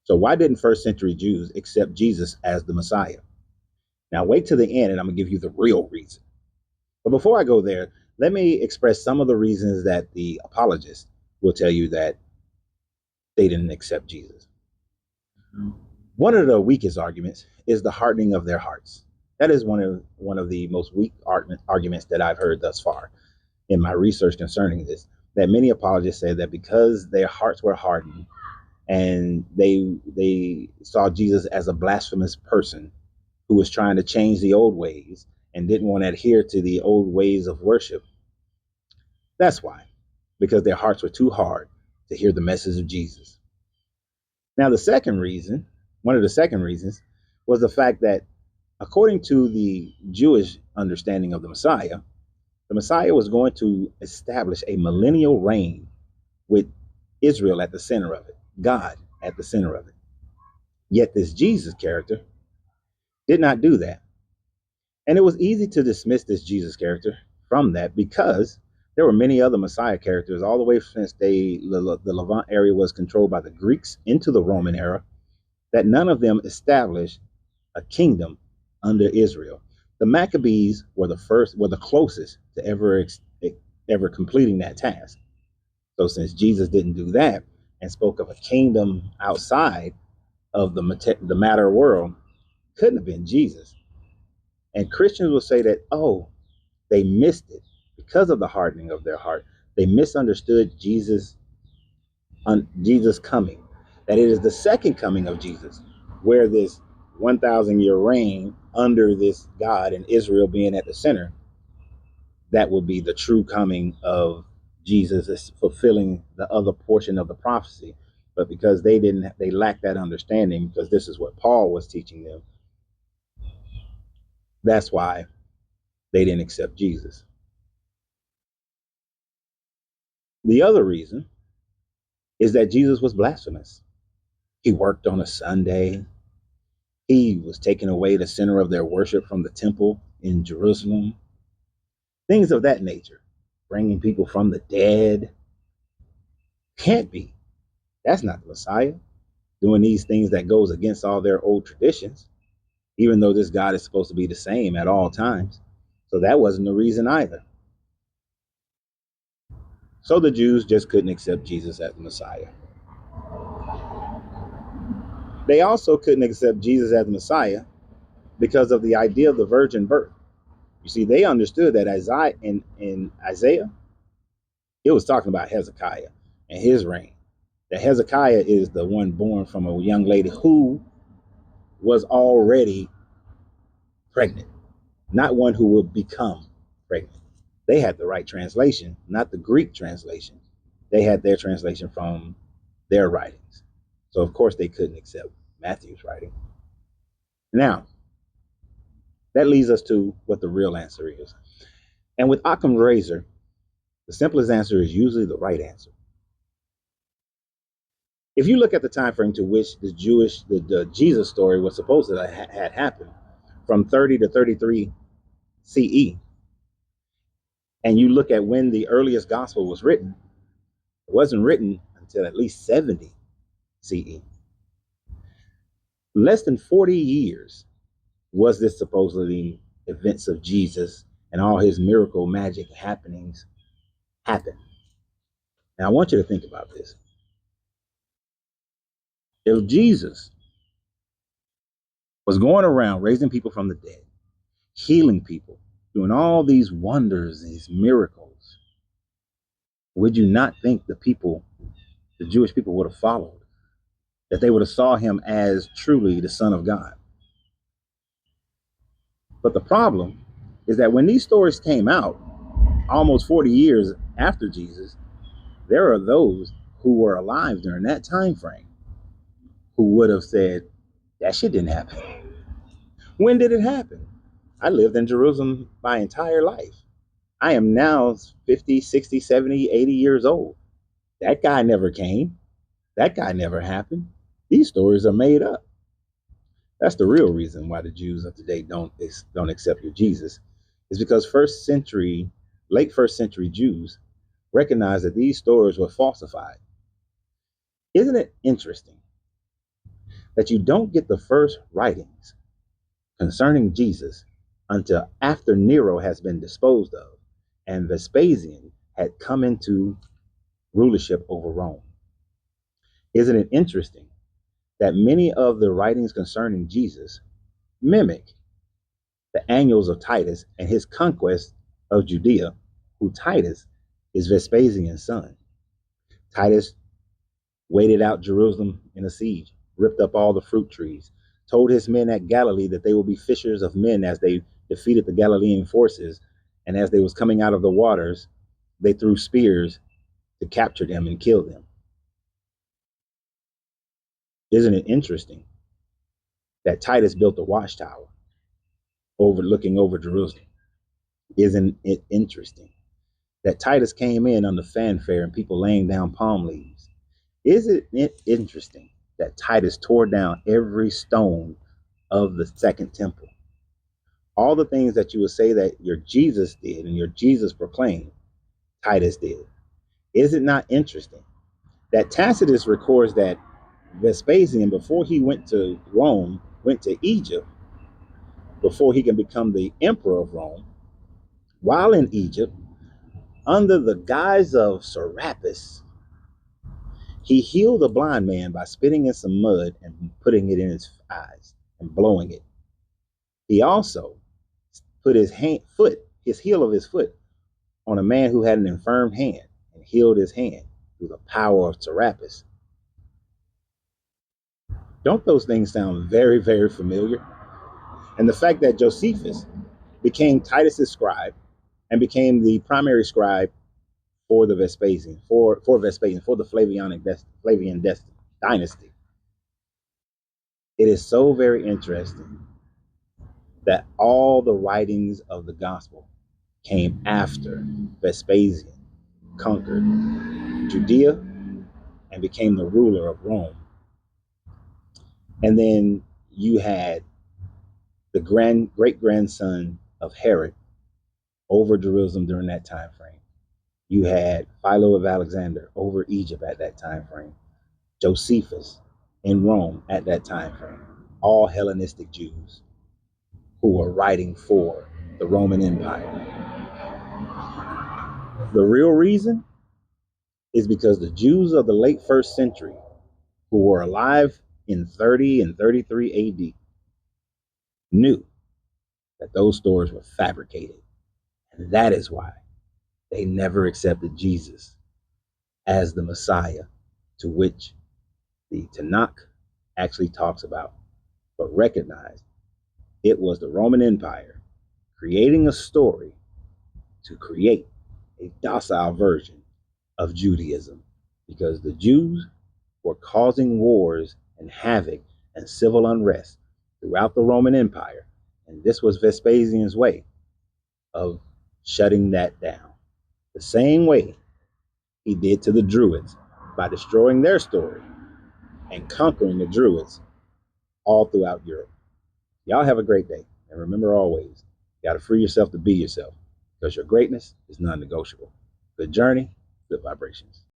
So why didn't first century Jews accept Jesus as the Messiah? Now wait to the end and I'm going to give you the real reason. But before I go there, let me express some of the reasons that the apologists will tell you that they didn't accept Jesus. One of the weakest arguments is the hardening of their hearts. That is one of the most weak arguments that I've heard thus far in my research concerning this. That many apologists say that because their hearts were hardened and they saw Jesus as a blasphemous person who was trying to change the old ways and didn't want to adhere to the old ways of worship. That's why, because their hearts were too hard to hear the message of Jesus. Now, one of the second reasons was the fact that according to the Jewish understanding of the Messiah was going to establish a millennial reign with Israel at the center of it, God at the center of it. Yet this Jesus character did not do that. And it was easy to dismiss this Jesus character from that because there were many other Messiah characters all the way since the Levant area was controlled by the Greeks into the Roman era, that none of them established a kingdom under Israel. The Maccabees were the closest to ever completing that task. So since Jesus didn't do that and spoke of a kingdom outside of the matter world, couldn't have been Jesus. And Christians will say that, oh, they missed it because of the hardening of their heart. They misunderstood Jesus coming, that it is the second coming of Jesus, where this 1,000-year reign under this God and Israel being at the center, that would be the true coming of Jesus, is fulfilling the other portion of the prophecy. But because they lacked that understanding, because this is what Paul was teaching them, that's why they didn't accept Jesus. The other reason is that Jesus was blasphemous. He worked on a Sunday. He was taking away the center of their worship from the temple in Jerusalem. Things of that nature. Bringing people from the dead. Can't be. That's not the Messiah. Doing these things that goes against all their old traditions, even though this God is supposed to be the same at all times. So that wasn't the reason either. So the Jews just couldn't accept Jesus as the Messiah. They also couldn't accept Jesus as the Messiah because of the idea of the virgin birth. You see, they understood that in Isaiah, it was talking about Hezekiah and his reign. That Hezekiah is the one born from a young lady who was already pregnant, not one who will become pregnant. They had the right translation, not the Greek translation. They had their translation from their writings. So, of course, they couldn't accept Matthew's writing. Now, that leads us to what the real answer is. And with Occam's razor, the simplest answer is usually the right answer. If you look at the time frame to which the Jesus story was supposed to had happened, from 30 to 33 CE, and you look at when the earliest gospel was written, it wasn't written until at least 70 CE. Less than 40 years was this supposedly events of Jesus and all his miracle magic happenings happen. Now I want you to think about this. If Jesus was going around raising people from the dead, healing people, doing all these wonders, these miracles, would you not think the Jewish people would have followed? That they would have saw him as truly the Son of God? But the problem is that when these stories came out, almost 40 years after Jesus, there are those who were alive during that time frame who would have said, that shit didn't happen. When did it happen? I lived in Jerusalem my entire life. I am now 50, 60, 70, 80 years old. That guy never came. That guy never happened. These stories are made up. That's the real reason why the Jews of today don't accept your Jesus, is because late first century Jews recognized that these stories were falsified. Isn't it interesting that you don't get the first writings concerning Jesus until after Nero has been disposed of and Vespasian had come into rulership over Rome. Isn't it interesting that many of the writings concerning Jesus mimic the annals of Titus and his conquest of Judea, who Titus is Vespasian's son? Titus waited out Jerusalem in a siege, ripped up all the fruit trees, told his men at Galilee that they will be fishers of men as they defeated the Galilean forces. And as they was coming out of the waters, they threw spears to capture them and kill them. Isn't it interesting that Titus built a watchtower overlooking over Jerusalem? Isn't it interesting that Titus came in under fanfare and people laying down palm leaves? Isn't it interesting that Titus tore down every stone of the second temple? All the things that you would say that your Jesus did and your Jesus proclaimed, Titus did. Is it not interesting that Tacitus records that Vespasian, before he went to Rome, went to Egypt before he can become the emperor of Rome? While in Egypt, under the guise of Serapis, he healed a blind man by spitting in some mud and putting it in his eyes and blowing it. He also put his heel of his foot on a man who had an infirm hand and healed his hand through the power of Serapis. Don't those things sound very, very familiar? And the fact that Josephus became Titus's scribe and became the primary scribe for the Vespasian, for the Flavian dynasty. It is so very interesting that all the writings of the gospel came after Vespasian conquered Judea and became the ruler of Rome. And then you had the great grandson of Herod over Jerusalem during that time frame. You had Philo of Alexander over Egypt at that time frame. Josephus in Rome at that time frame. All Hellenistic Jews who were writing for the Roman Empire. The real reason is because the Jews of the late first century who were alive in 30 and 33 AD knew that those stories were fabricated. And that is why they never accepted Jesus as the Messiah to which the Tanakh actually talks about, but recognized it was the Roman Empire creating a story to create a docile version of Judaism, because the Jews were causing wars and havoc and civil unrest throughout the Roman Empire. And this was Vespasian's way of shutting that down. The same way he did to the Druids by destroying their story and conquering the Druids all throughout Europe. Y'all have a great day. And remember always, you got to free yourself to be yourself, because your greatness is non-negotiable. Good journey, good vibrations.